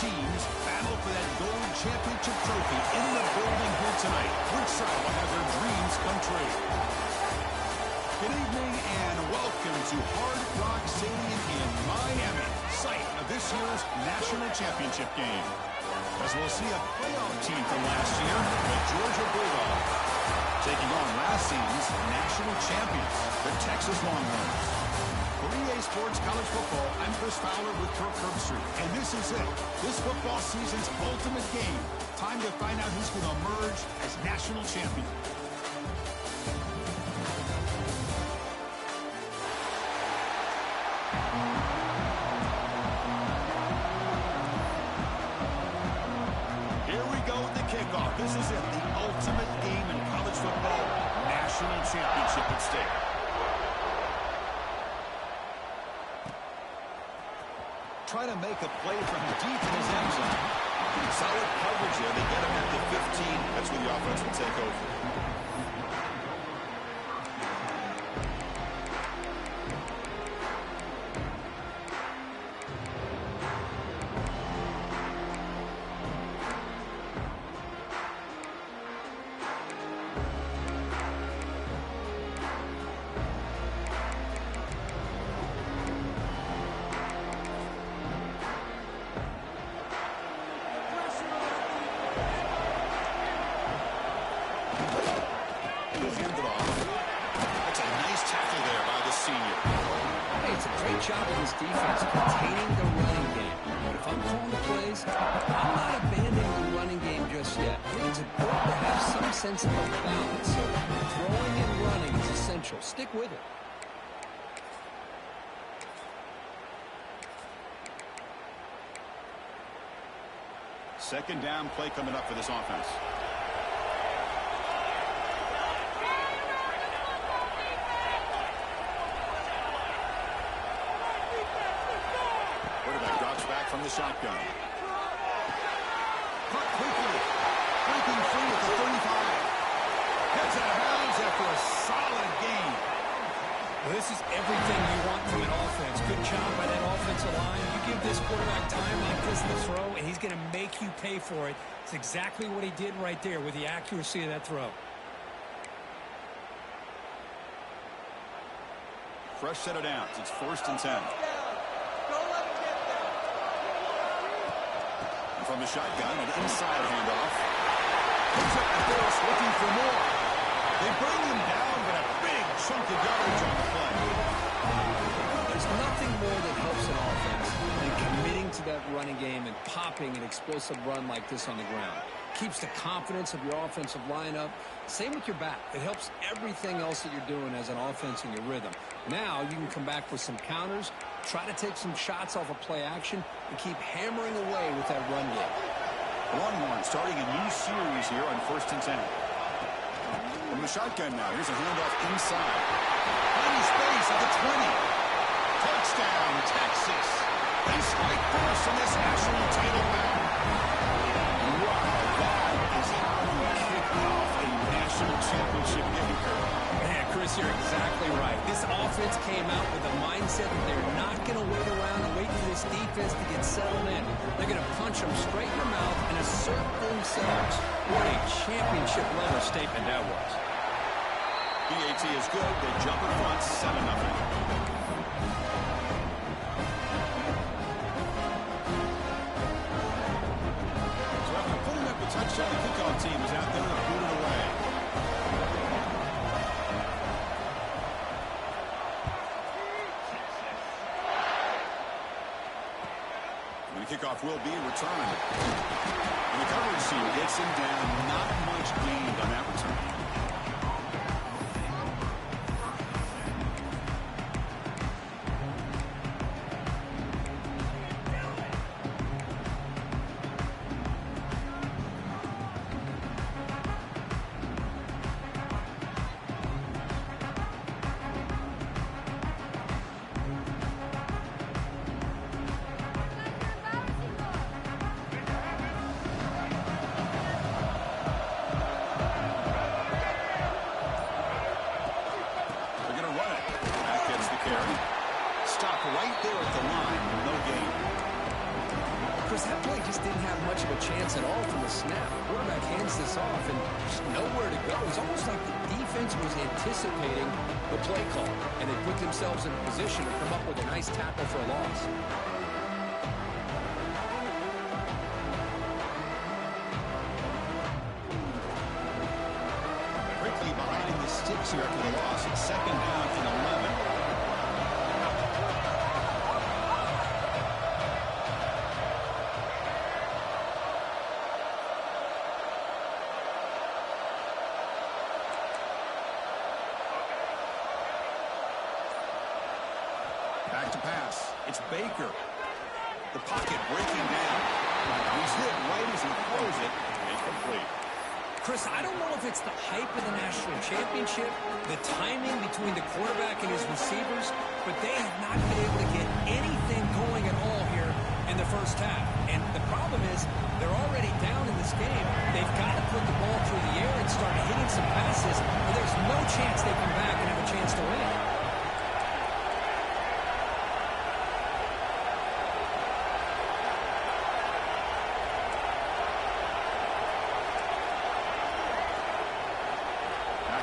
teams battle for that gold championship trophy in the building here tonight. Which side will have their dreams come true? Good evening and welcome to Hard Rock Stadium in Miami, site of this year's national championship game. As we'll see a playoff team from last year, the Georgia Bulldogs, taking on last season's national champions, the Texas Longhorns. For EA Sports College Football, I'm Chris Fowler with Kirk Herbstreit, and this is it. This football season's ultimate game. Time to find out who's going to emerge as national champion. Here we go with the kickoff. This is it, the ultimate game in college football. National championship at stake. Try to make a play from deep in his end zone. Solid coverage there. They get him at the 15. That's where the offense will take over. Job of this defense containing the running game. But if I'm calling the plays, I'm not abandoning the running game just yet. It's important to have some sense of balance. So throwing and running is essential. Stick with it. Second down play coming up for this offense. From the shotgun. Caught quickly. Breaking free at the 35. Heads out of bounds after a solid gain. Well, this is everything you want from an offense. Good job by that offensive line. You give this quarterback time like this to throw, and he's going to make you pay for it. It's exactly what he did right there with the accuracy of that throw. Fresh set of downs. It's 1st and 10. From the shotgun, an inside handoff. Comes up the force looking for more. They bring him down, but a big chunk of yardage on the play. There's nothing more that helps an offense than committing to that running game and popping an explosive run like this on the ground. Keeps the confidence of your offensive lineup. Same with your back. It helps everything else that you're doing as an offense in your rhythm. Now you can come back with some counters, try to take some shots off of play action, and keep hammering away with that run game. Longhorn starting a new series here on 1st and 10. From the shotgun now, here's a handoff inside. Finding space at the 20. Touchdown, Texas. They strike first in this national title round. Wow, that is how you kick off a national championship game, Kirk. Man, Chris, you're exactly right. This offense came out with a mindset that they're not going to wait around and wait for this defense to get settled in. They're going to punch them straight in the mouth and assert themselves. What a championship-level statement that was. BAT is good. They jump in front, 7-0. Touchdown, the kickoff team is out there to boot it away. And the kickoff will be returned. And the coverage team gets him down. Not much gained on that return. Stop right there at the line. No gain. Chris, that play just didn't have much of a chance at all from the snap. Quarterback hands this off, and there's nowhere to go. It's almost like the defense was anticipating the play call, and they put themselves in a position to come up with a nice tackle for a loss. Quickly behind the sticks here after the loss. It's second down and 11. Back to pass. It's Baker. The pocket breaking down. He's hit right as he throws it. Incomplete. Chris, I don't know if it's the hype of the national championship, the timing between the quarterback and his receivers, but they have not been able to get anything going at all here in the first half. And the problem is they're already down in this game. They've got to put the ball through the air and start hitting some passes, or there's no chance they come back and have a chance to win.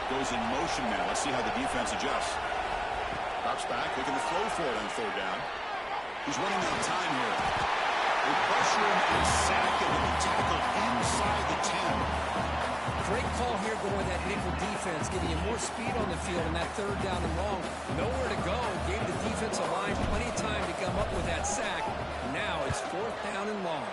Goes in motion now. Let's see how the defense adjusts. Drops back, looking to throw for it on third down. He's running out of time here. They pressure him and sack him with the tackle inside the 10. Great call here going with that nickel defense, giving you more speed on the field on that third down and long. Nowhere to go. Gave the defensive line plenty of time to come up with that sack. Now it's fourth down and long.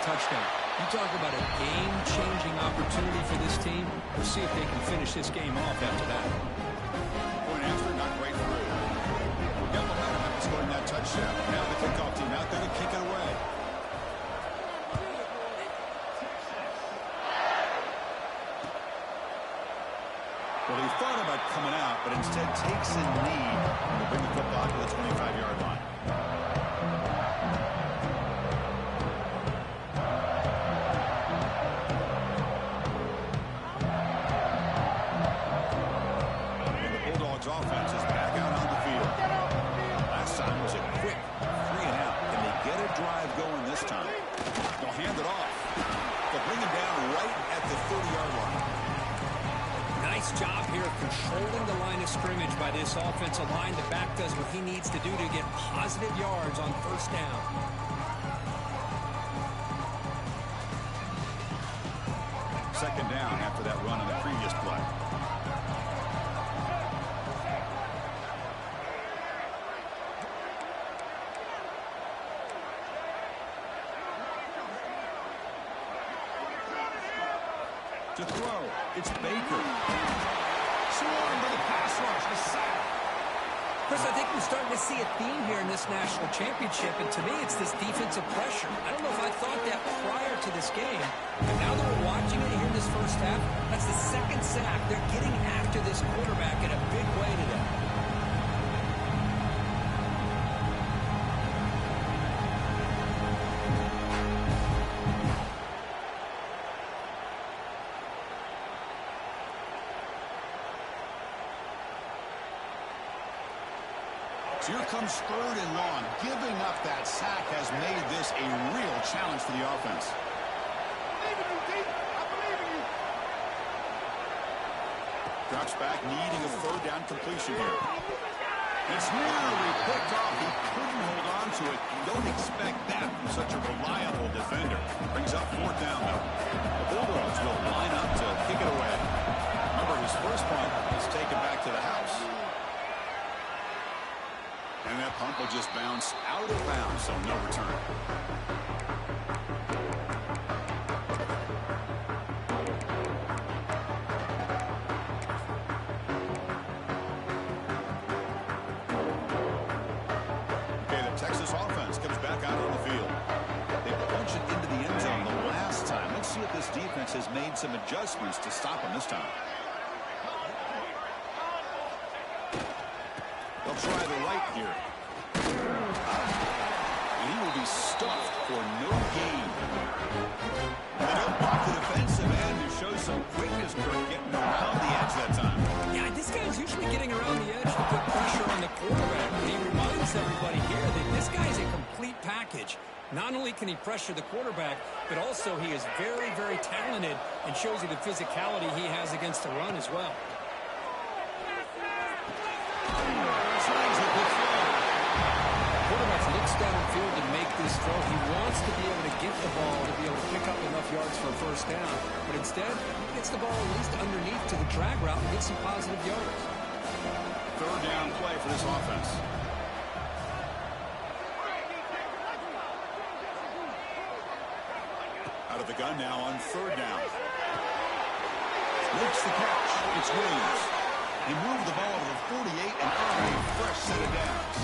Touchdown. You talk about a game-changing opportunity for this team. We'll see if they can finish this game off after that. Point after, not great through. We got momentum after scoring that touchdown. Now the kickoff team out there to kick it away. Well, he thought about coming out, but instead takes a knee to bring the football to the 25-yard line. Offense is back out on the field. Last time was a quick 3-and-out. Can they get a drive going this time? They'll hand it off. They'll bring him down right at the 30-yard line. Nice job here of controlling the line of scrimmage by this offensive line. The back does what he needs to do to get positive yards on first down. Second down after that run on the previous play. To throw, it's Baker. Swarmed by the pass rush, the sack. Chris, I think we're starting to see a theme here in this national championship, and to me, it's this defensive pressure. I don't know if I thought that prior to this game, but now that we're watching it here in this first half, that's the second sack. They're getting after this quarterback in a big way today. So here comes third and long. Giving up that sack has made this a real challenge for the offense. Drops back, needing a third down completion here. It's nearly picked off. He couldn't hold on to it. You don't expect that from such a reliable defender. Brings up fourth down, though. The Bulldogs will line up to kick it away. Remember, his first punt was taken back to the house. And that punt will just bounce out of bounds, so no return. Okay, the Texas offense has made some adjustments to stop him this time. They'll try the right here. And he will be stuffed for no gain. And they don't block the defensive end to show some quickness for getting around the edge that time. Yeah, this guy's usually getting around the edge to put pressure on the quarterback. But he reminds everybody here that this guy's a complete package. Not only can he pressure the quarterback, but also he is very, very talented and shows you the physicality he has against the run as well. Quarterback looks downfield to make this throw. He wants to be able to get the ball to be able to pick up enough yards for a first down. But instead, he gets the ball at least underneath to the drag route and gets some positive yards. Third down play for this offense. Out of the gun now on third down. Makes the catch. It's Williams. He moved the ball to the 48 and earned a fresh set of downs.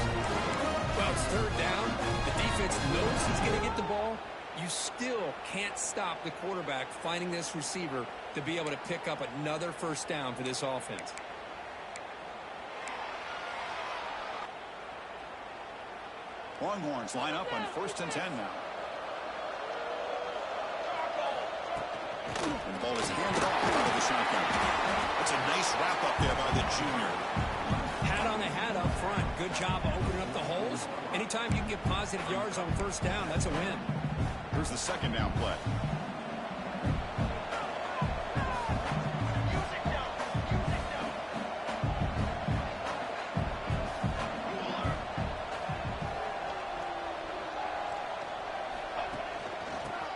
Well, it's third down. The defense knows he's going to get the ball. You still can't stop the quarterback finding this receiver to be able to pick up another first down for this offense. Longhorns line up on 1st and 10 now. And the ball is handed off out of the shotgun. That's a nice wrap up there by the junior. Hat on the hat up front. Good job of opening up the holes. Anytime you can get positive yards on first down, that's a win. Here's the second down play.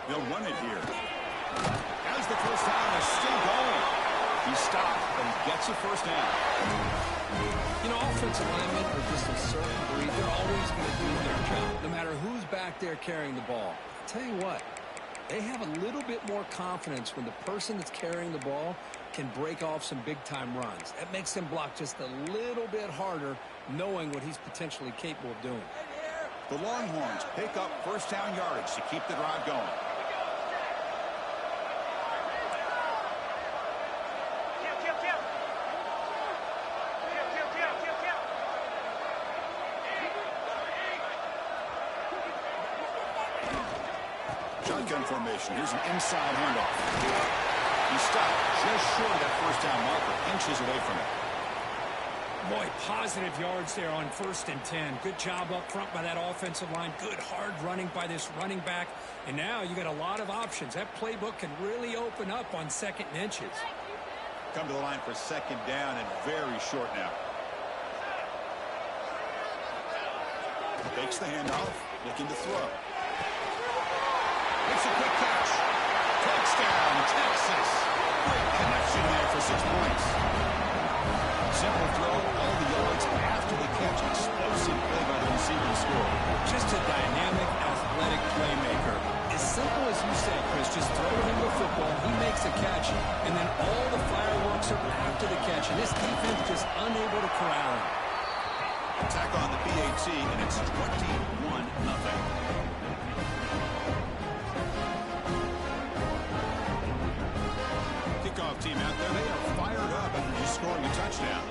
They'll run it here. Has the first down, is still going. He stopped, but he gets a first down. You know, offensive linemen are just a certain breed. They're always going to do their job, no matter who's back there carrying the ball. I'll tell you what, they have a little bit more confidence when the person that's carrying the ball can break off some big-time runs. That makes them block just a little bit harder, knowing what he's potentially capable of doing. The Longhorns pick up first down yardage to keep the drive going. Shotgun formation. Here's an inside handoff. He stopped just short of that first down marker, inches away from it. Boy, positive yards there on 1st and 10. Good job up front by that offensive line. Good hard running by this running back. And now you got a lot of options. That playbook can really open up on 2nd and inches. Come to the line for second down and very short now. Takes the handoff, looking to throw. It's a quick catch. Touchdown, Texas. Great connection there for 6 points. Simple throw, all the yards after the catch. Explosive play by the receiver to score. Just a dynamic, athletic playmaker. As simple as you said, Chris, just throw him the football, he makes a catch, and then all the fireworks are after the catch. And this defense just unable to corral him. Attack on the PAT, and it's 21-0. Kickoff team out there, they are fired up after just scoring a touchdown.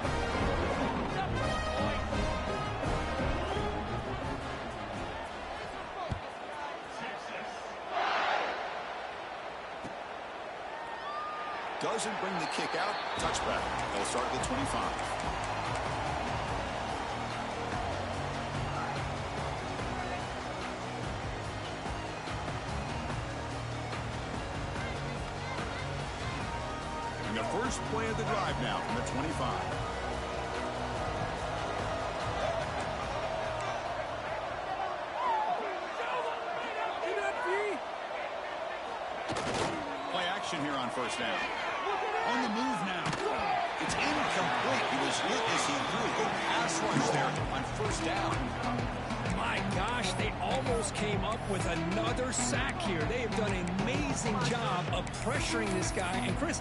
Doesn't bring the kick out. Touchback. They'll start at the 25. The first play of the drive now from the 25. Play action here on first down. On the move now. It's incomplete. He was hit as he threw a good pass rush there on first down. My gosh, they almost came up with another sack here. They have done an amazing job of pressuring this guy. And Chris,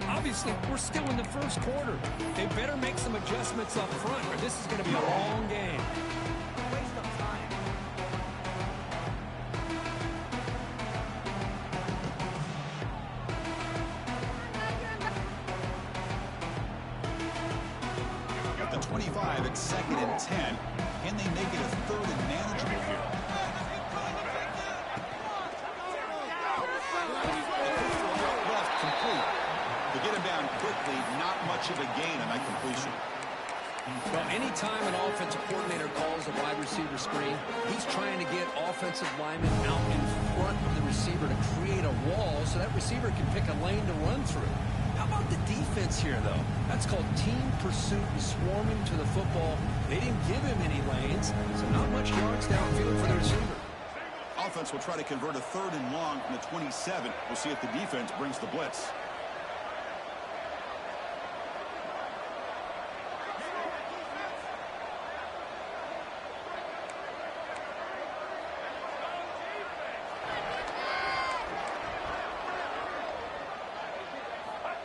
obviously, we're still in the first quarter. They better make some adjustments up front, or this is going to be a long game. Waste of time. it's 2nd and 10. Can they make it a 3rd and manageable here? Left complete. To get him down quickly, not much of a gain on that completion. Well, anytime an offensive coordinator calls a wide receiver screen, he's trying to get offensive linemen out in front of the receiver to create a wall so that receiver can pick a lane to run through. How about the defense here, though? That's called team pursuit and swarming to the football. They didn't give him any lanes, so not much yards downfield for the receiver. Offense will try to convert a 3rd and long from the 27. We'll see if the defense brings the blitz.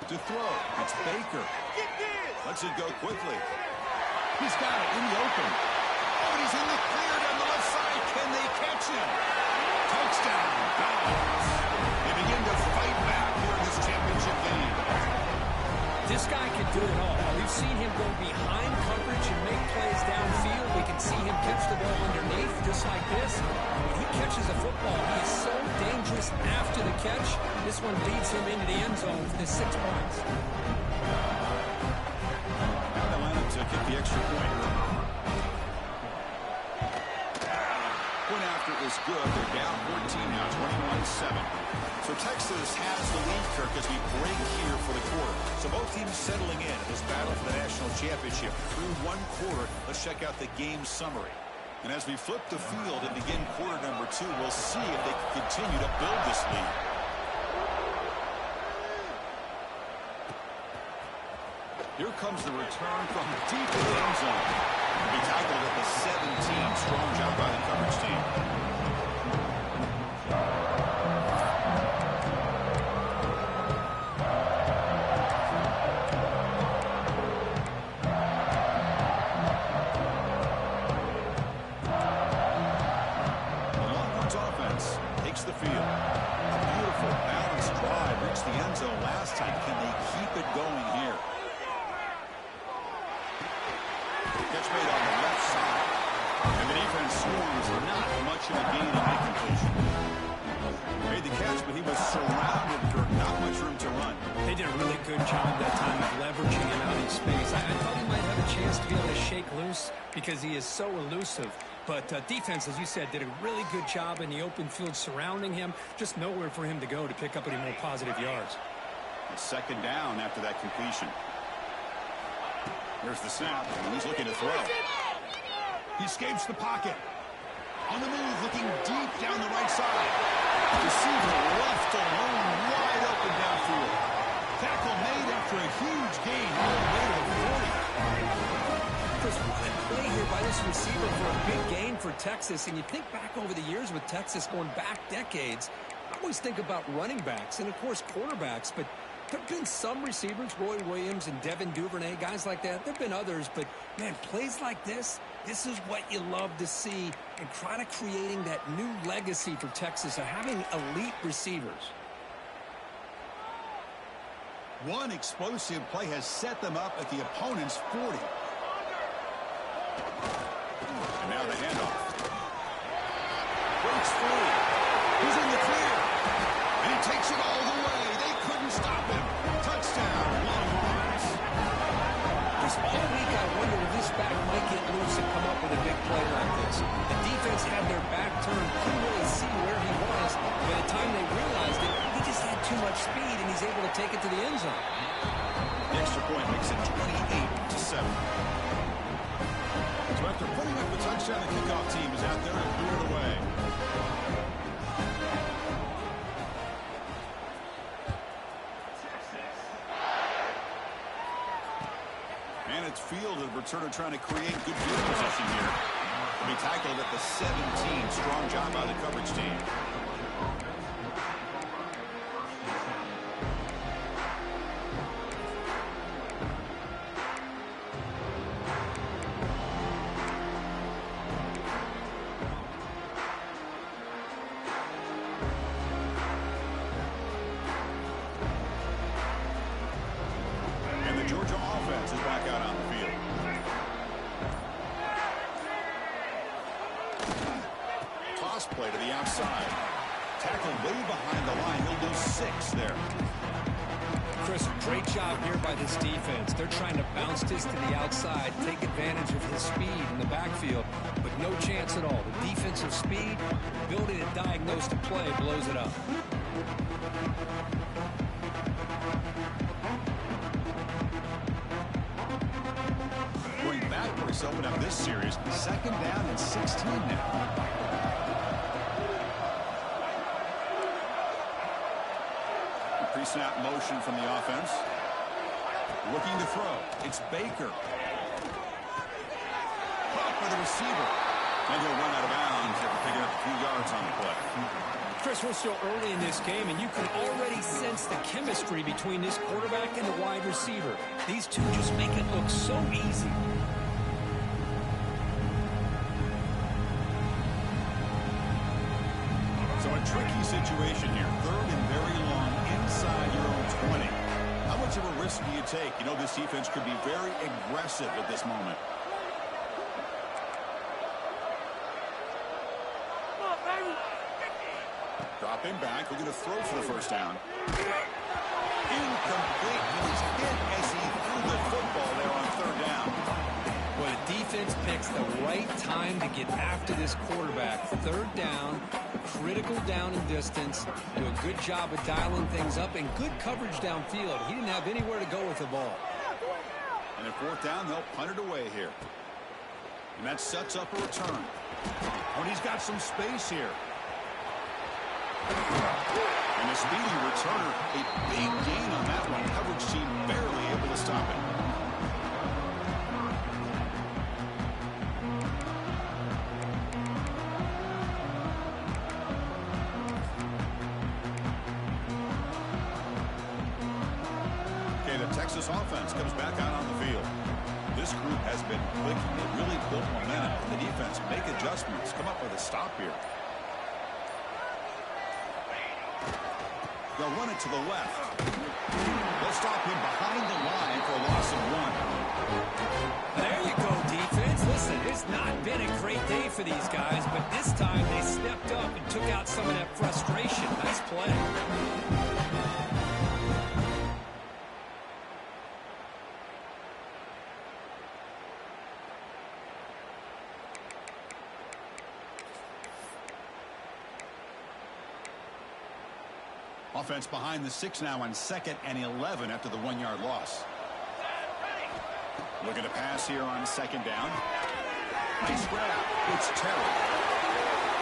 To throw, it's Baker. Lets it go quickly. He's got it in the open. Oh, and he's in the clear down the left side. Can they catch him? Touchdown, Browns. They begin to fight back here in this championship game. This guy can do it all. We've seen him go behind coverage and make plays downfield. We can see him catch the ball underneath just like this. When he catches a football, he is so dangerous after the catch. This one leads him into the end zone for the 6 points. Now they line up to kick the extra point. Point after is good. They're down 14 now, 21-7. So Texas has the lead, Kirk, as we break here for the quarter. So both teams settling in this battle for the national championship. Through one quarter, let's check out the game summary. And as we flip the field and begin quarter number 2, we'll see if they can continue to build this lead. Here comes the return from deep in the end zone. He tackled at the 17. Strong job by the coverage team. The field. A beautiful balanced drive reached the end zone last time. Can they keep it going here? Catch made on the left side. And the defense swarms not much of a gain on that completion. Made the catch, but he was surrounded for not much room to run. They did a really good job that time of leveraging him out in space. I thought he might have a chance to be able to shake loose because he is so elusive. But defense, as you said, did a really good job in the open field surrounding him. Just nowhere for him to go to pick up any more positive yards. A 2nd down after that completion. Here's the snap, and he's looking to throw. He escapes the pocket. On the move, looking deep down the right side. Receiver left alone, wide open downfield. Tackle made after a huge gain all the way to the 40. Chris, what a play here by this receiver for a big gain for Texas. And you think back over the years with Texas going back decades, I always think about running backs and, of course, quarterbacks. But there have been some receivers, Roy Williams and Devin Duvernay, guys like that. There have been others. But, man, plays like this is what you love to see and kind of creating that new legacy for Texas of having elite receivers. One explosive play has set them up at the opponent's 40. And now the handoff. Breaks free. He's in the clear. And he takes it all the way. They couldn't stop him. Touchdown, Longhorns. This all week I wonder if this back might get loose and come up with a big play like this. The defense had their back turned, couldn't really see where he was. By the time they realized it, he just had too much speed, and he's able to take it to the end zone. The extra point makes it 28-7. So after putting up the touchdown, the kickoff team is out there to clear it away. And it's fielded. Returner trying to create good field position here. To be tackled at the 17. Strong job by the coverage team. pass play to the outside. Tackled way behind the line. He'll lose 6 there. Chris, great job here by this defense. They're trying to bounce this to the outside, take advantage of his speed in the backfield, but no chance at all. The defensive speed, ability to diagnose the play, blows it up. Going backwards to open up this series. 2nd down and 16 now. Pre-snap motion from the offense. Looking to throw. It's Baker. Caught by the receiver. And he'll run out of bounds after picking up a few yards on the play. Chris, we're still early in this game, and you can already sense the chemistry between this quarterback and the wide receiver. These two just make it look so easy. So a tricky situation here. 3rd and very long inside your own 20. How much of a risk do you take? You know, this defense could be very aggressive at this moment. Dropping back, looking to throw for the 1st down. Incomplete. He was hit as he threw the football there on 3rd down. Well, the defense picks the right time to get after this quarterback. 3rd down, critical down and distance. Do a good job of dialing things up and good coverage downfield. He didn't have anywhere to go with the ball. And at 4th down, they'll punt it away here. And that sets up a return. Oh, and he's got some space here. And a speedy returner, a big gain on that one. Coverage team barely able to stop it. Okay, the Texas offense comes back out on the field. This group has been clicking. They really built momentum. The defense make adjustments. Come up with a stop here. They'll run it to the left. They'll stop him behind the line for a loss of 1. There you go, defense. Listen, it's not been a great day for these guys, but this time they stepped up and took out some of that frustration. Nice play. Offense behind the 6 now on 2nd and 11 after the 1-yard loss. Looking to pass here on 2nd down. Nice grab. It's Terry.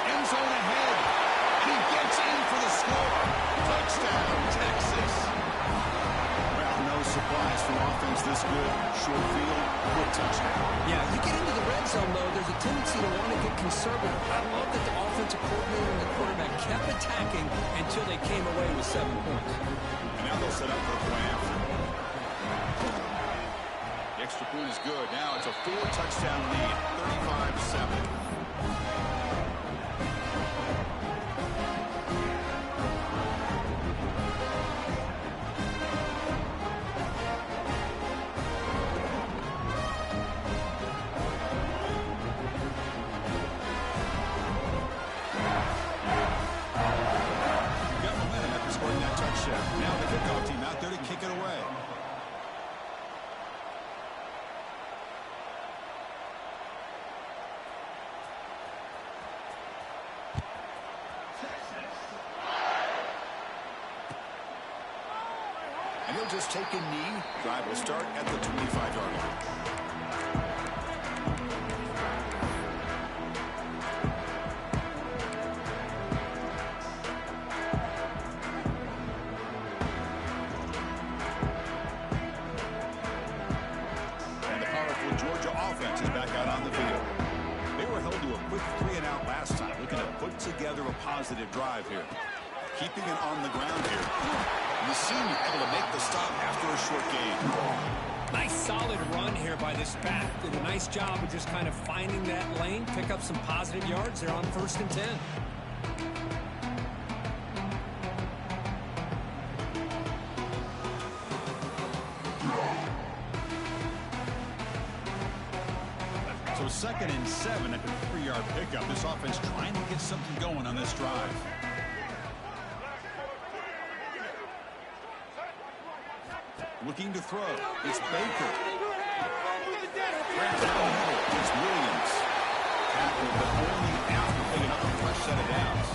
End zone ahead. And he gets in for the score. Touchdown, Texas. Well, no surprise for offense this good. Short field, quick touchdown. Yeah, you get into the red zone, though, there's a tendency to want to get conservative. I love that the offensive coordinator and the quarterback kept attacking until they came away with 7 points. And now they'll set up for a play after. The extra point is good. Now it's a 4-touchdown lead, 35-7. Now the kickoff team out there to kick it away. And he'll just take a knee. Drive will start at the 25-yard line. Together a positive drive here. Keeping it on the ground here. The senior able to make the stop after a short gain. Nice solid run here by this back. Did a nice job of just kind of finding that lane, pick up some positive yards. They're on 1st and 10. 2nd and 7 at the 3-yard pickup. This offense trying to get something going on this drive. Looking to throw. It's Baker. Grab down the middle. It's Williams. Tackled, but only after picking up a fresh set of downs.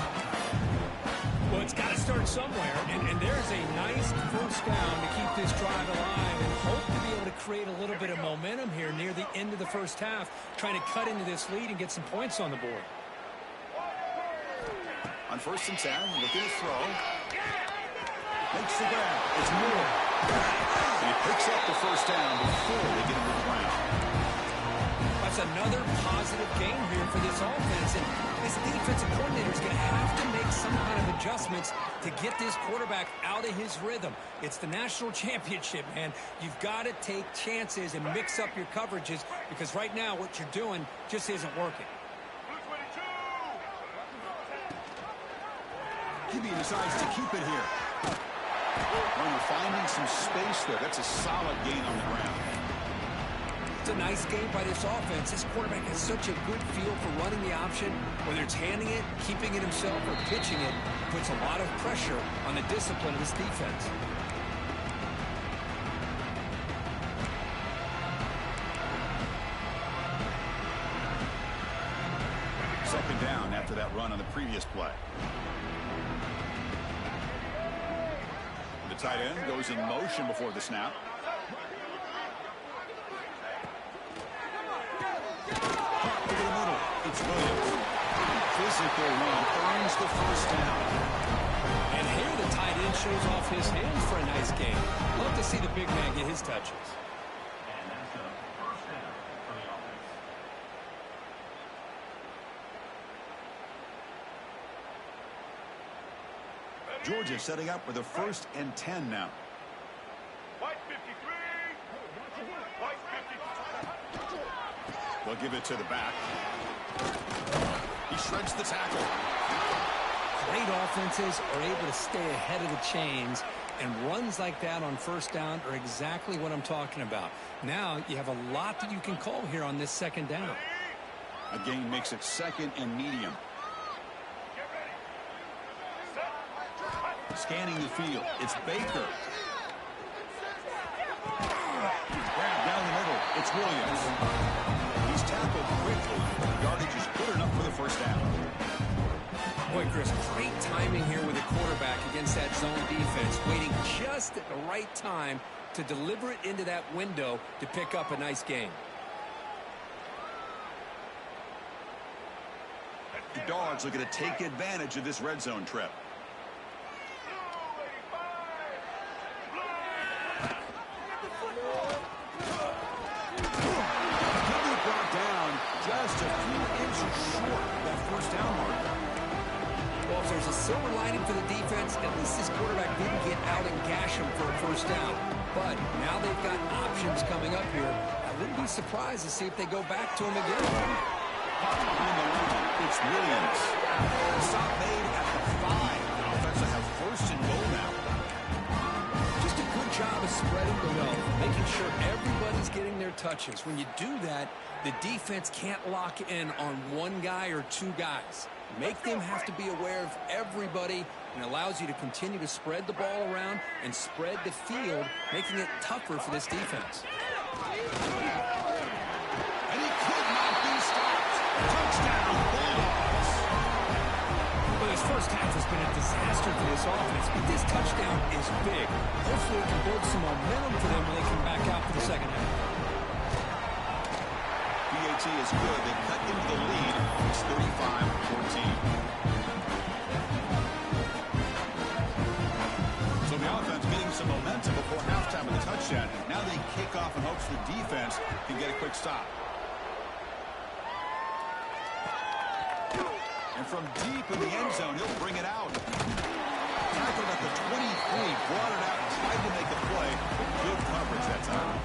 Well, it's got to start somewhere, and there's a nice first down to keep this drive alive and hope to be able to create a little bit of momentum here near the end of the first half, trying to cut into this lead and get some points on the board. On 1st and 10, looking to throw. Makes the grab. It's Moore. And he picks up the first down before they get him to the ground. That's another positive game here for this offense, and this defensive coordinator is going to have to make some kind of adjustments to get this quarterback out of his rhythm. It's the national championship, man. You've got to take chances and mix up your coverages because right now what you're doing just isn't working. He decides to keep it here. Runner finding some space there. That's a solid gain on the ground. It's a nice game by this offense. This quarterback has such a good feel for running the option. Whether it's handing it, keeping it himself, or pitching it, puts a lot of pressure on the discipline of this defense. Second down after that run on the previous play. The tight end goes in motion before the snap. Over the middle, it's Williams. Physical run earns the first down. And here the tight end shows off his hands for a nice game. Love to see the big man get his touches. Georgia setting up with a 1st and 10 now. They'll give it to the back. He shreds the tackle. Great offenses are able to stay ahead of the chains, and runs like that on first down are exactly what I'm talking about. Now you have a lot that you can call here on this second down. A gain makes it 2nd and medium. Scanning the field. It's Baker. Grab down the middle. It's Williams. He's tackled quickly. Yardage is good enough for the first down. Boy, Chris, great timing here with the quarterback against that zone defense, waiting just at the right time to deliver it into that window to pick up a nice gain. The Dogs looking to take advantage of this red zone trip. Just a few inches short of that first down marker. Well, if there's a silver lining for the defense, at least this quarterback didn't get out and gash him for a first down. But now they've got options coming up here. I wouldn't be surprised to see if they go back to him again. Behind the line, it's Williams. Stop made at the 5. The offense will have 1st and goal now. Just a good job of spreading the wealth, making sure everybody's getting their touches. When you do that, the defense can't lock in on one guy or two guys. Make them have to be aware of everybody, and allows you to continue to spread the ball around and spread the field, making it tougher for this defense. And he could not be stopped. Touchdown, Bulldogs. Well, this first half has been a disaster for this offense, but this touchdown is big. Hopefully it can build some momentum for them when they come back out for the second half. PAT is good. They cut into the lead. It's 35-14. So the offense getting some momentum before halftime with a touchdown. Now they kick off in hopes the defense can get a quick stop. And from deep in the end zone, he'll bring it out. Tackled at the 23, brought it out, tried to make a play, but good coverage that time.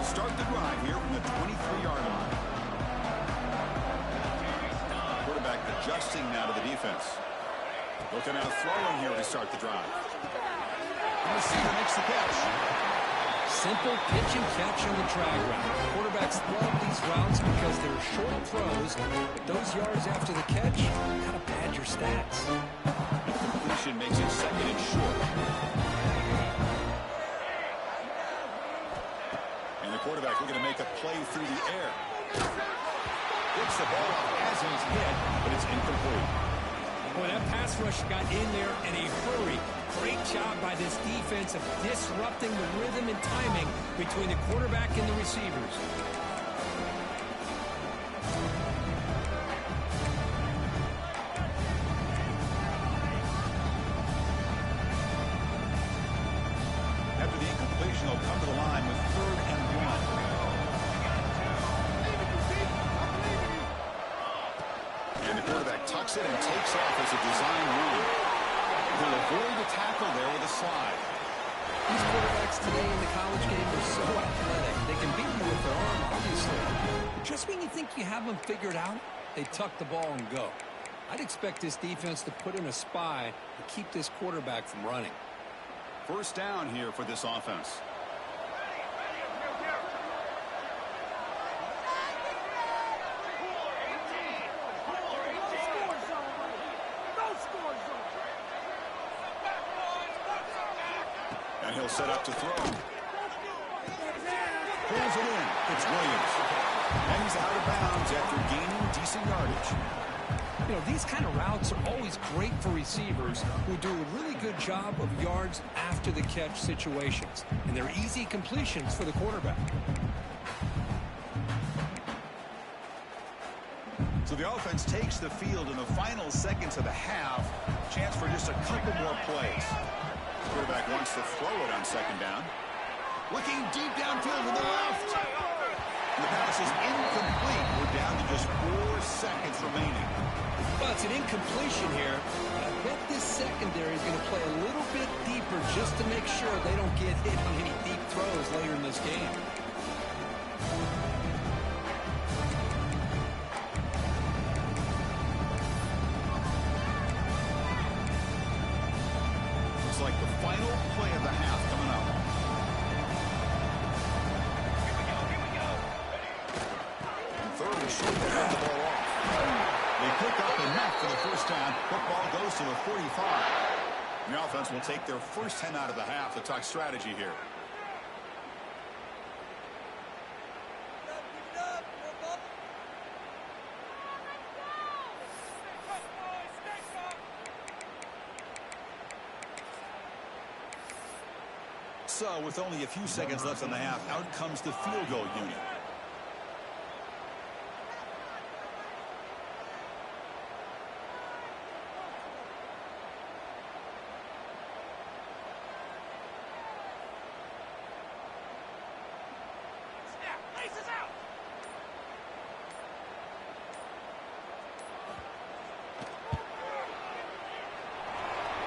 Start the drive here from the 23-yard line. Quarterback adjusting now to the defense. Looking out throwing here to start the drive. The receiver makes the catch. Simple pitch and catch on the drag route. Quarterbacks love these routes because they're short throws, but those yards after the catch kind of pad your stats. The completion makes it second and short. And the quarterback looking to make a play through the air. Gets the ball off as he's hit, but it's incomplete. Boy, that pass rush got in there in a hurry. Great job by this defense of disrupting the rhythm and timing between the quarterback and the receivers. After the incompletion, they'll come to the line with 3rd and 1. And the quarterback tucks it and takes off as a design run. He'll avoid the tackle there with a slide. These quarterbacks today in the college game are so athletic. They can beat you with their arm, obviously. But just when you think you have them figured out, they tuck the ball and go. I'd expect this defense to put in a spy to keep this quarterback from running. First down here for this offense. And he'll set up to throw. Pulls it in. It's Williams. And he's out of bounds after gaining decent yardage. You know, these kind of routes are always great for receivers who do a really good job of yards after the catch situations. And they're easy completions for the quarterback. So the offense takes the field in the final seconds of the half. Chance for just a couple more plays. Quarterback wants to throw it on 2nd down. Looking deep downfield to the left. And the pass is incomplete. We're down to just 4 seconds remaining. Well, it's an incompletion here. But I bet this secondary is going to play a little bit deeper just to make sure they don't get hit on any deep throws later in this game. Like the final play of the half coming up. Here we go. And 3rd and short, they hand the ball off. They pick up enough for the first down. Football goes to the 45. And the offense will take their first 10 out of the half to talk strategy here. So, with only a few seconds left in the half, out comes the field goal unit.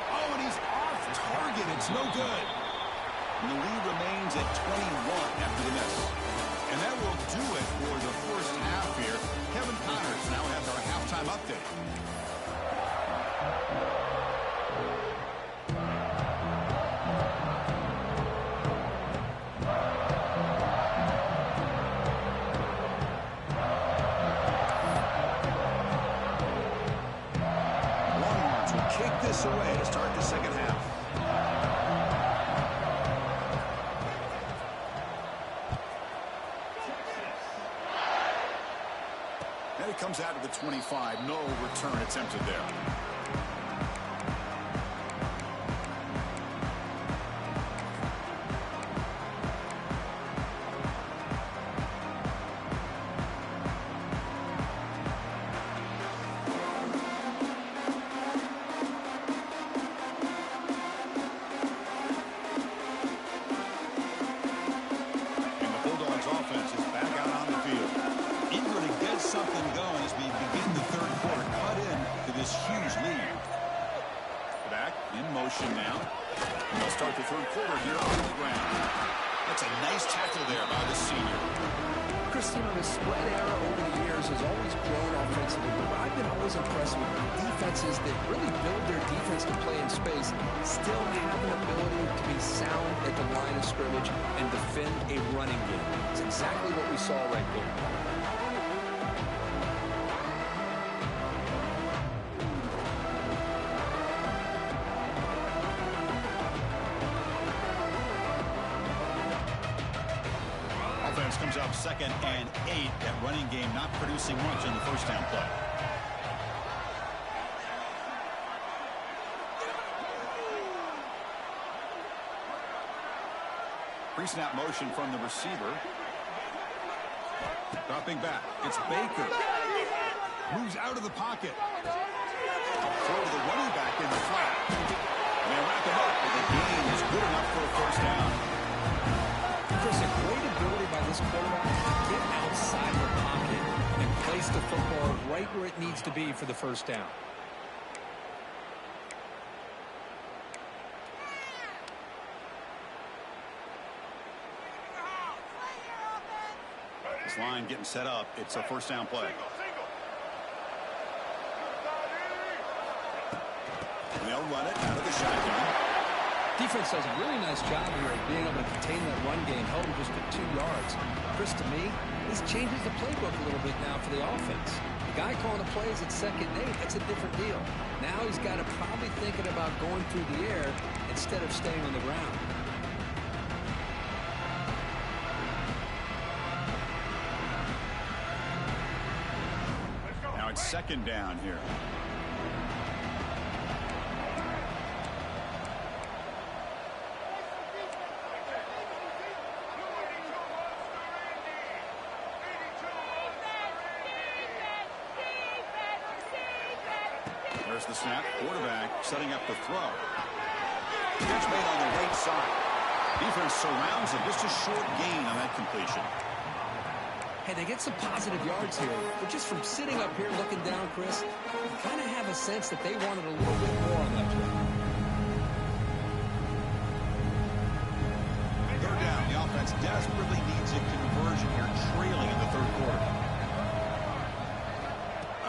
Oh, and he's off target. It's no good. And the lead remains at 21 after the miss. And that will do it for the first half here. Kevin Connors now has our halftime update. Longhorns will kick this away to start the second half. And it comes out of the 25. No return attempted there. Now, and they'll start the 3rd quarter here on the ground. That's a nice tackle there by the senior. Christine, the spread era over the years has always grown offensively, but I've been always impressed with defenses that really build their defense to play in space, still have an ability to be sound at the line of scrimmage and defend a running game. It's exactly what we saw right there. Offense comes up 2nd and 8. That running game not producing much in the first down play. Pre-snap motion from the receiver. Dropping back. It's Baker. Moves out of the pocket. Throw to the running back in the flat. And they wrap him up, but the gain is good enough for a first down. Chris, a great ability by this quarterback to get outside the pocket and place the football right where it needs to be for the first down. This line getting set up. It's a first down play. They'll run it out of the shotgun. Defense does a really nice job here of being able to contain that run game, held him just at 2 yards. Chris, to me, this changes the playbook a little bit now for the offense. The guy calling the plays at 2nd and 8, that's a different deal. Now he's got to probably thinking about going through the air instead of staying on the ground. Now it's 2nd down here. There's the snap. Quarterback setting up the throw. Catch made on the right side. Defense surrounds him. Just a short gain on that completion. Hey, they get some positive yards here, but just from sitting up here looking down, Chris, you kind of have a sense that they wanted a little bit more on that play. 3rd down. The offense desperately needs a conversion here, trailing in the 3rd quarter.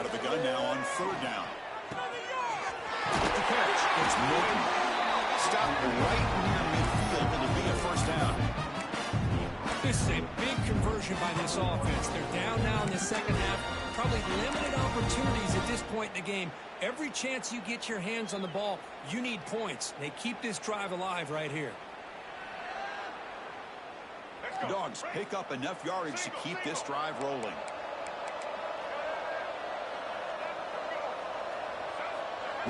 Out of the gun now on 3rd down. The catch. It's Morton. Stopped right near midfield. It'll be a first down. This is a big conversion by this offense. They're down now in the 2nd half. Probably limited opportunities at this point in the game. Every chance you get your hands on the ball, you need points. They keep this drive alive right here. The Dogs pick up enough yardage to keep this drive rolling.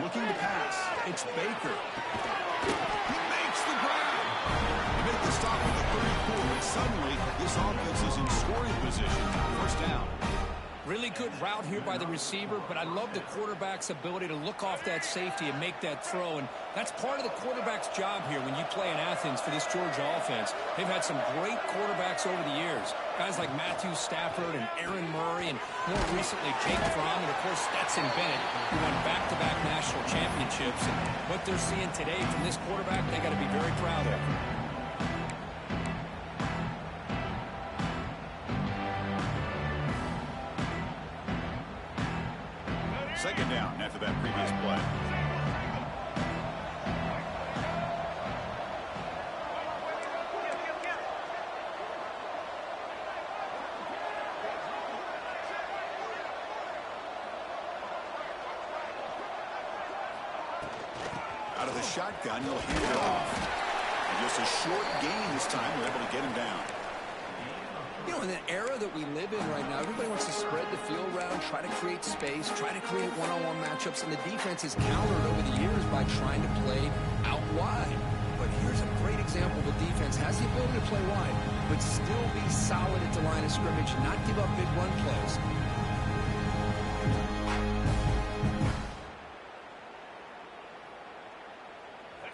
Looking to pass. It's Baker. He makes the grab. They make the stop in the 34, and suddenly this offense is in scoring position. First down. Really good route here by the receiver, but I love the quarterback's ability to look off that safety and make that throw, and that's part of the quarterback's job here when you play in Athens for this Georgia offense. They've had some great quarterbacks over the years, guys like Matthew Stafford and Aaron Murray, and more recently Jake Fromm, and of course Stetson Bennett, who won back-to-back national championships. And what they're seeing today from this quarterback, they got to be very proud of. 2nd down after that previous play. Out of the shotgun, he'll hand it off. And just a short gain this time. We're able to get him down. You know, in the era that we live in right now, everybody wants to spread the field around, try to create space, try to create one-on-one matchups, and the defense has countered over the years by trying to play out wide. But here's a great example of a defense has the ability to play wide, but still be solid at the line of scrimmage, not give up big run plays.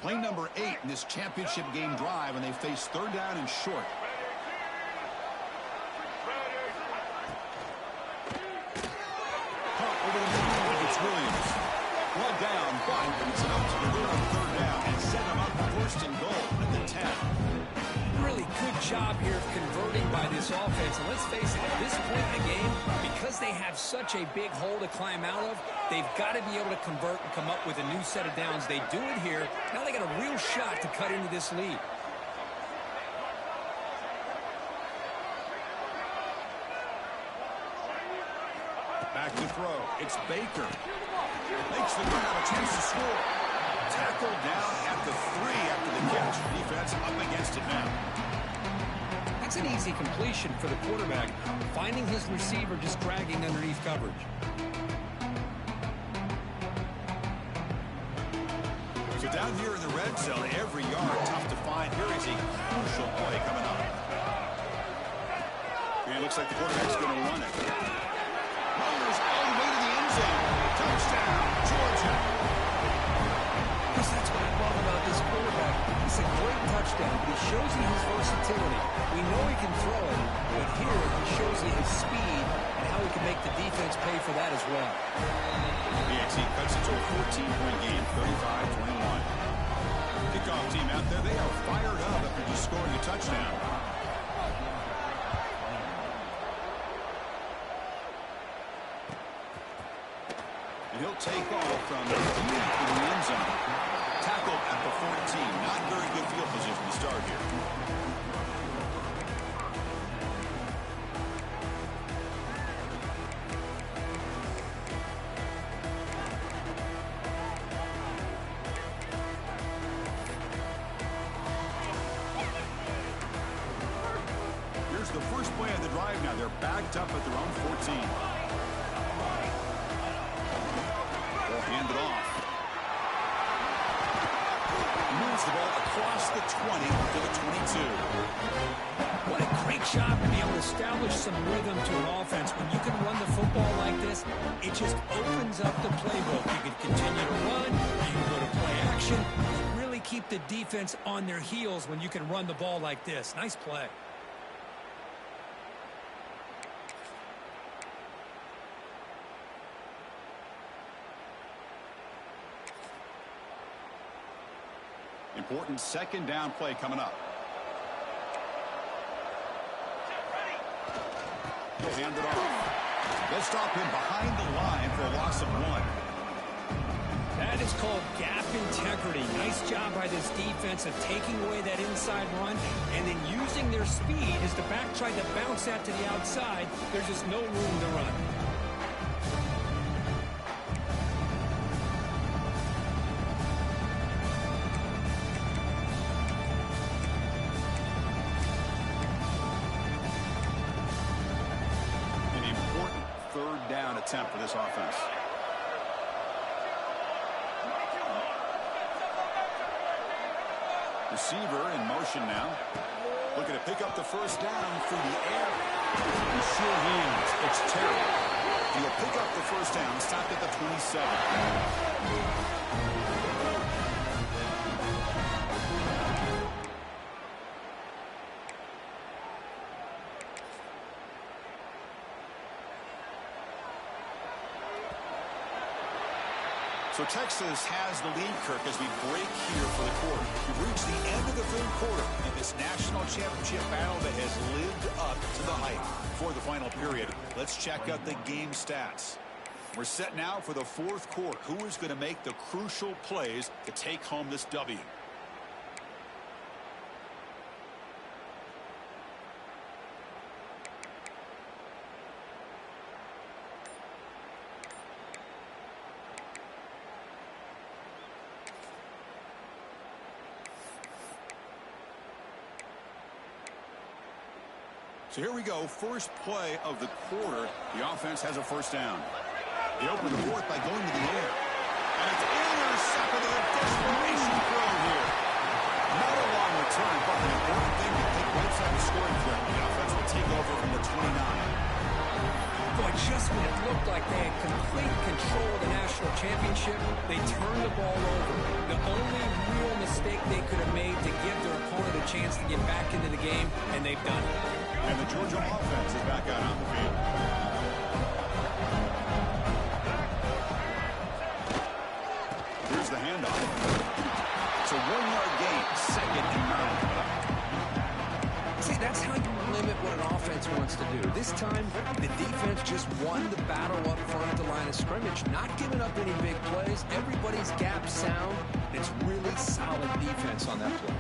Play number 8 in this championship game drive, and they face 3rd down and short. Over the middle, it's Williams. Brought down down, but it's enough to go on third down and set him up first and goal at the 10. Really good job here of converting by this offense. And let's face it, at this point in the game, because they have such a big hole to climb out of, they've got to be able to convert and come up with a new set of downs. They do it here. Now they got a real shot to cut into this lead. Back to throw. It's Baker. Makes the run, have a chance to score. Tackled down at the 3 after the catch. Defense up against it now. That's an easy completion for the quarterback, finding his receiver just dragging underneath coverage. So down here in the red zone, every yard tough to find. Here is a crucial play coming up. And it looks like the quarterback's going to run it. Runners all the way to the end zone. Touchdown, Georgia. That's what I love about this quarterback. It's a great touchdown, but he shows you his versatility. We know he can throw it, but here he shows you his speed and how he can make the defense pay for that as well. The XE cuts it to a 14-point game, 35-21. Kickoff team out there, they are fired up after just scoring a touchdown. And he'll take off from deep in the end zone. Tackled at the 14. Not very good field position to start here. Here's the first play of the drive now. They're backed up at their own 14. They'll hand it off. Moves the ball across the 20 to the 22. What a great job to be able to establish some rhythm to an offense. When you can run the football like this, it just opens up the playbook. You can continue to run, you can go to play action, you really keep the defense on their heels when you can run the ball like this. Nice play. Important second down play coming up. He'll hand it off. They'll stop him behind the line for a loss of 1. That is called gap integrity. Nice job by this defense of taking away that inside run and then using their speed as the back tried to bounce that to the outside. There's just no room to run. Attempt for this offense. Receiver in motion now. Looking to pick up the first down through the air. In sure hands. It's Terry. He'll pick up the first down. Stopped at the 27. So Texas has the lead, Kirk, as we break here for the quarter. We've reached the end of the third quarter in this national championship battle that has lived up to the hype. For the final period, let's check out the game stats. We're set now for the fourth quarter. Who is going to make the crucial plays to take home this W? So here we go, first play of the quarter. The offense has a first down. They open the fourth by going to the air. And it's intercepted, a desperation throw here. Not a long return, but an important thing to take right side of the scoring threat. The offense will take over from the 29. Boy, just when it looked like they had complete control of the national championship, they turned the ball over. The only real mistake they could have made to give their opponent a chance to get back into the game, and they've done it. And the Georgia offense is back out on the field. Here's the handoff. It's a 1-yard gain, 2nd and 9. See, that's how you limit what an offense wants to do. This time, the defense just won the battle up front at the line of scrimmage, not giving up any big plays. Everybody's gap sound. It's really solid defense on that play.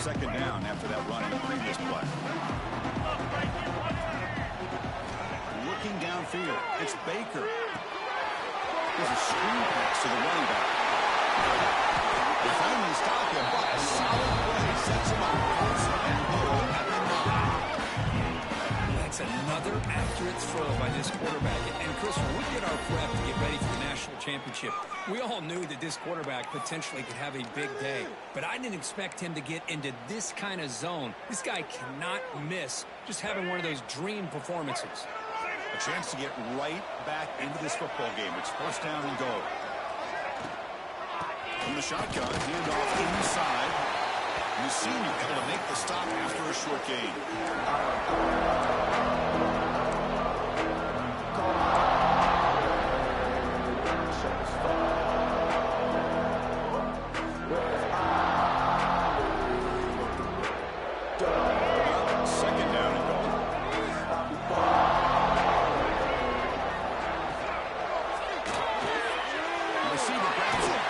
Second down after that run in the previous play. Looking downfield, it's Baker. There's a screen pass to the running back. They finally stop him, but a solid play sets him up close and low at the 9. That's another accurate throw by this quarterback. And Chris, when we did our prep to get ready for the national championship, we all knew that this quarterback potentially could have a big day. But I didn't expect him to get into this kind of zone. This guy cannot miss just having one of those dream performances. A chance to get right back into this football game. It's first down and goal. From the shotgun, handoff inside. And the senior able to make the stop after a short gain. Second down and goal. Receiver grabs it.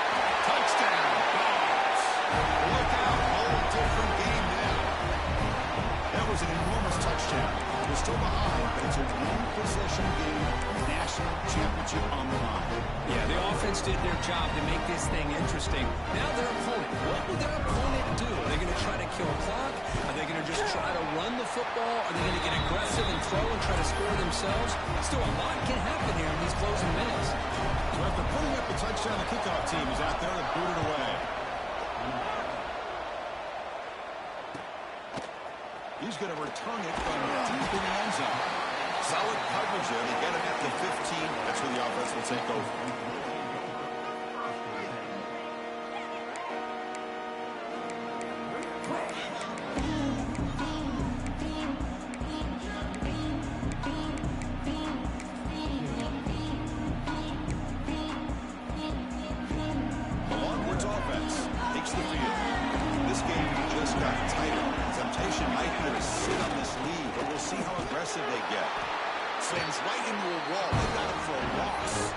Touchdown. Look out. Whole different game now. That was an enormous touchdown. They're still behind, but it's a one-possession game. National championship on the line. Yeah, the offense did their job to make this thing interesting. Now their opponent. What will their opponent do? Are they going to try to kill clock? Are they going to just try to run the football? Are they going to get aggressive and throw and try to score themselves? Still, a lot can happen here in these closing minutes. So after putting up the touchdown, the kickoff team is out there to boot it away. He's going to return it from deep in the end zone. Solid coverage there to get him at the 15. That's where the offense will take over. The Longhorns offense takes the field. This game just got tighter. Temptation might be to sit on this lead, but we'll see how aggressive they get. Slams right into a wall. They got him for a loss.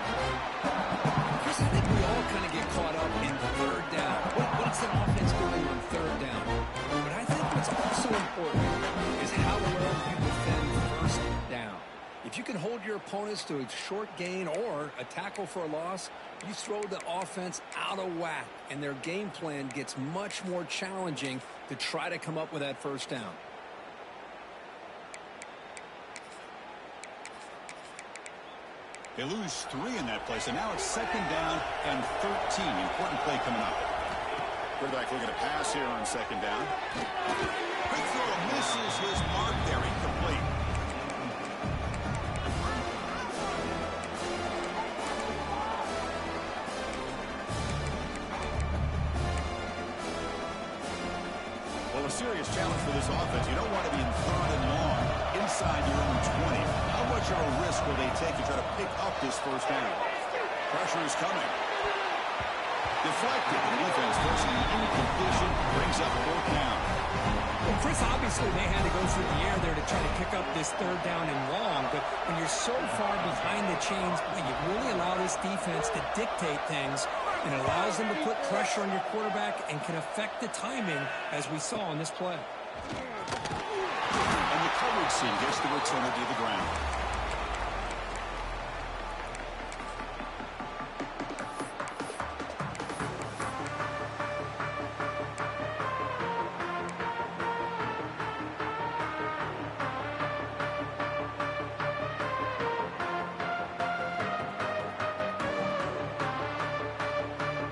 Chris, I think we all kind of get caught up in third down. What's an offense doing on third down? But I think what's also important is how well you defend first down. If you can hold your opponents to a short gain or a tackle for a loss, you throw the offense out of whack, and their game plan gets much more challenging to try to come up with that first down. They lose 3 in that play, so now it's second down and 13. Important play coming up. Quarterback looking to pass here on second down. Quick throw misses his mark there, incomplete. Well, a serious challenge for this offense. You don't want to be in third and long inside your own 20. How much of a risk will they take to try to pick up this first down? Pressure is coming. Deflected. The defense forcing an incompletion, brings up 4th down. Well, Chris, obviously they had to go through the air there to try to pick up this third down and long, but when you're so far behind the chains, you really allow this defense to dictate things, and it allows them to put pressure on your quarterback and can affect the timing, as we saw on this play. And the coverage scene gets the returner to the ground.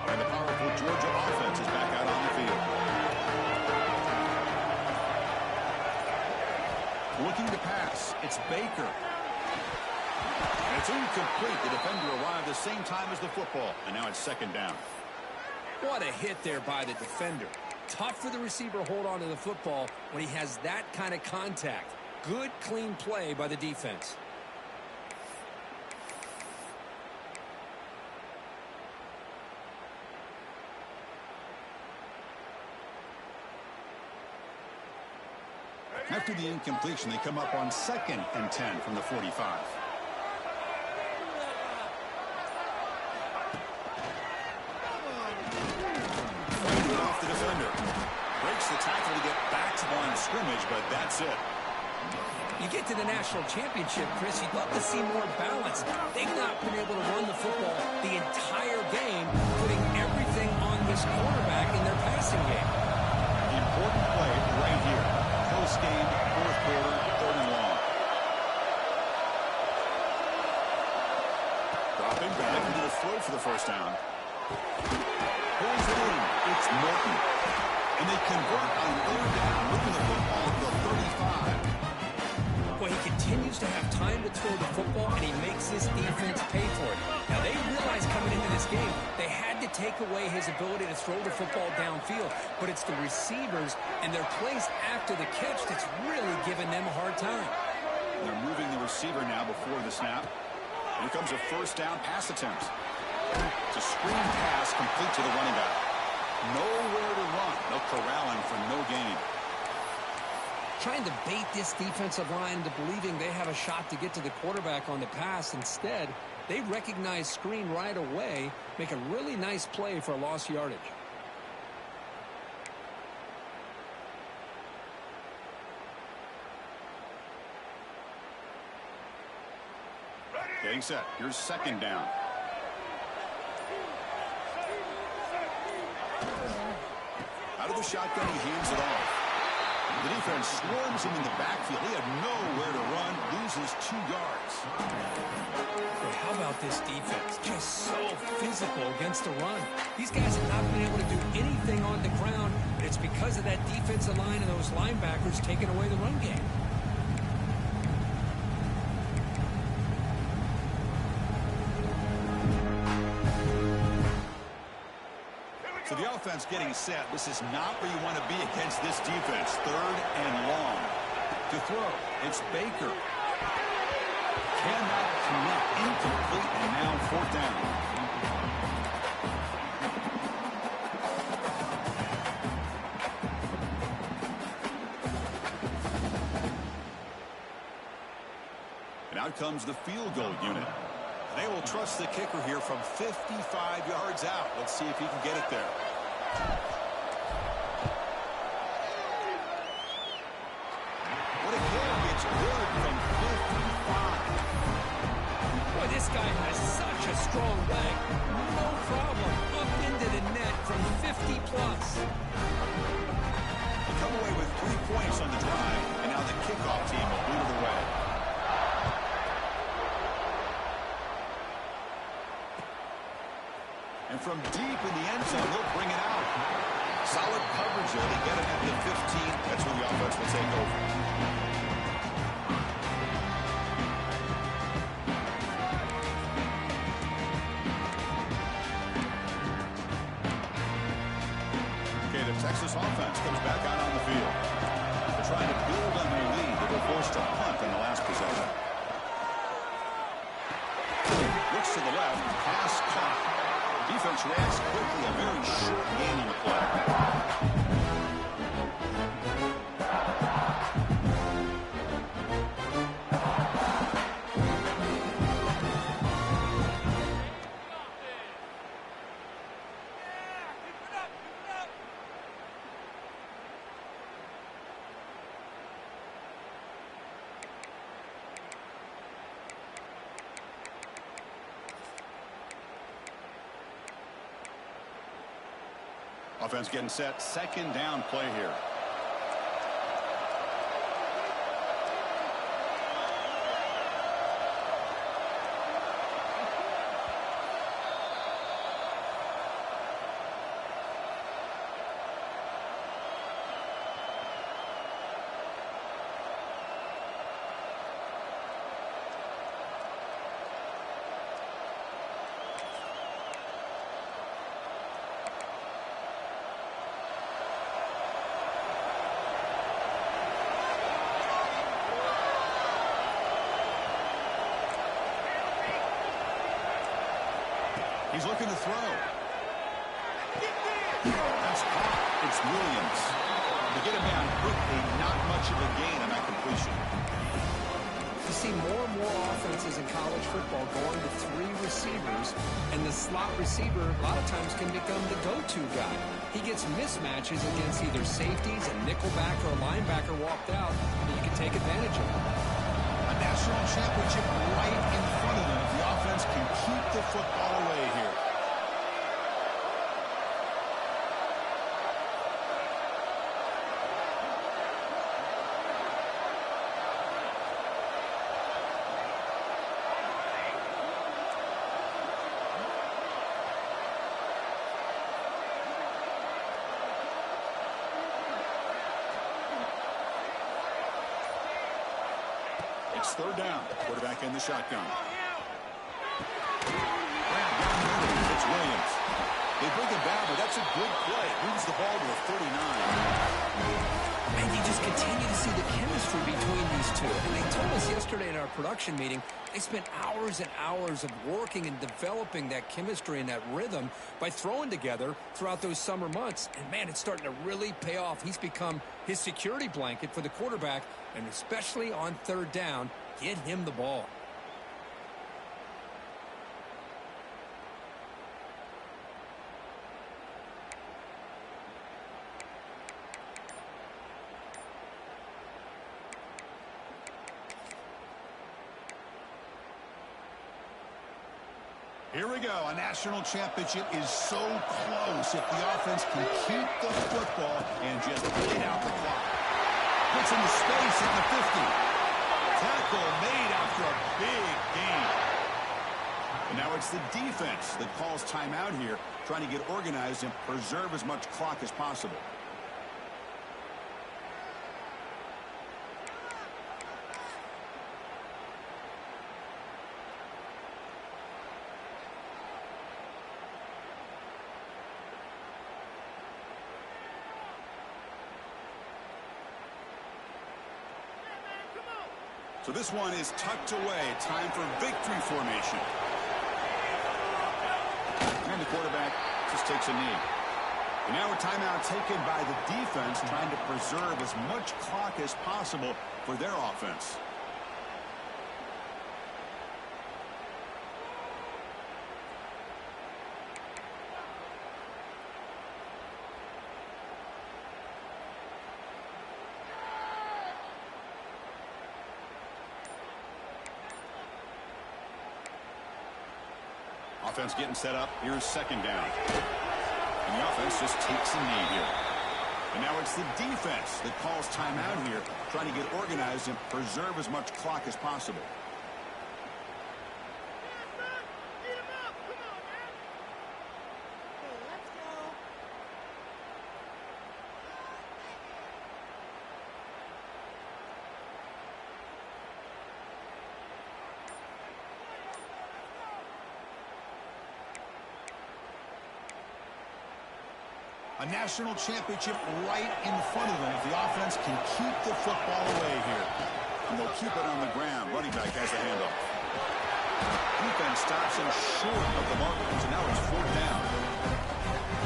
And the powerful Georgia offense is back out on the field. Looking to pass. It's Baker. And it's incomplete. The defender arrived the same time as the football. And now it's second down. What a hit there by the defender. Tough for the receiver to hold on to the football when he has that kind of contact. Good, clean play by the defense. After the incompletion, they come up on 2nd and 10 from the 45. Off the defender. Breaks the tackle to get back to the line of scrimmage, but that's it. You get to the national championship, Chris, you'd love to see more balance. They've not been able to run the football the entire game, putting everything on this quarterback in their passing game. Important play right here. Close game, 4th quarter, 3rd and long. Dropping back into the throw for the first down. Pulls it in. It's Morton. And they convert on 3rd down, moving the football to the 35. Well, he continues to have time to throw the football, and he makes his defense pay for it. Now, they realized coming into this game, they had to take away his ability to throw the football downfield, but it's the receivers and their plays after the catch that's really giving them a hard time. They're moving the receiver now before the snap. Here comes a 1st down pass attempt. It's a screen pass complete to the running back. Nowhere to run. They'll corral him for no gain. Trying to bait this defensive line into believing they have a shot to get to the quarterback on the pass. Instead, they recognize screen right away, make a really nice play for a lost yardage. Getting set. Here's 2nd down. Out of the shotgun, he hands it off. The defense swarms him in the backfield. He had nowhere to run, loses 2 yards. Boy, how about this defense? Just so physical against the run. These guys have not been able to do anything on the ground, but it's because of that defensive line and those linebackers taking away the run game. So the offense getting set. This is not where you want to be against this defense. 3rd and long. To throw, it's Baker. Cannot connect. Incomplete, and now 4th down. And out comes the field goal unit. They will trust the kicker here from 55 yards out. Let's see if he can get it there. What a kick. It's good from 55. Boy, this guy has such a strong leg. No problem. Up into the net from 50 plus. They come away with 3 points on the drive, and now the kickoff team will boot it away. And from deep in the end zone, they'll bring it out. Solid coverage there. They get it at the 15. That's where the offense will take over. Okay, the Texas offense comes back out on the field. They're trying to build on their lead. They were forced to punt in the last possession. Looks to the left. Pass caught. Defense reacts quickly. A very short gain on the play. Offense getting set. 2nd down play here. He's looking to throw. That's caught. It's Williams. To get him down quickly, not much of a gain on that completion. You see more and more offenses in college football going to 3 receivers, and the slot receiver a lot of times can become the go-to guy. He gets mismatches against either safeties, a nickelback, or a linebacker walked out, and you can take advantage of it. A national championship right in front of them. The offense can keep the football away here. It's third down. Quarterback in the shotgun. Grant down the middle. It's Williams. They bring it down, but that's a good play. Moves the ball to a 39. And you just continue to see the chemistry between these two. And they told us yesterday in our production meeting, they spent hours and hours of working and developing that chemistry and that rhythm by throwing together throughout those summer months. And, man, it's starting to really pay off. He's become his security blanket for the quarterback, and especially on third down, get him the ball. Here we go. A national championship is so close if the offense can keep the football and just bleed out the clock. Puts into space at the 50. Tackle made after a big gain. And now it's the defense that calls timeout here, trying to get organized and preserve as much clock as possible. So this one is tucked away. Time for victory formation. And the quarterback just takes a knee. And now a timeout taken by the defense, trying to preserve as much clock as possible for their offense. Offense getting set up. Here's second down. And the offense just takes a knee here. And now it's the defense that calls timeout here, trying to get organized and preserve as much clock as possible. A national championship right in front of them if the offense can keep the football away here. And they'll keep it on the ground. Running back has the handoff. Defense stops him short of the marker, so now it's fourth down.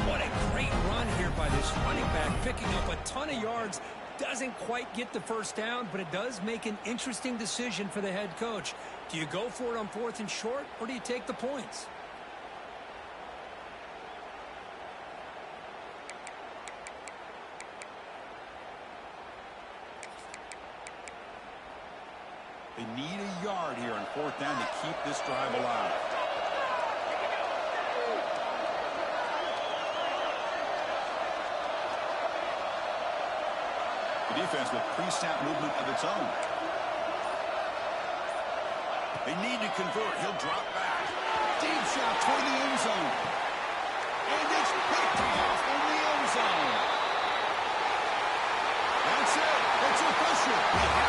What a great run here by this running back, picking up a ton of yards. Doesn't quite get the first down, but it does make an interesting decision for the head coach. Do you go for it on fourth and short, or do you take the points? They need a yard here on fourth down to keep this drive alive. The defense with pre-snap movement of its own. They need to convert. He'll drop back. Deep shot toward the end zone. And it's picked off in the end zone. That's it. It's official.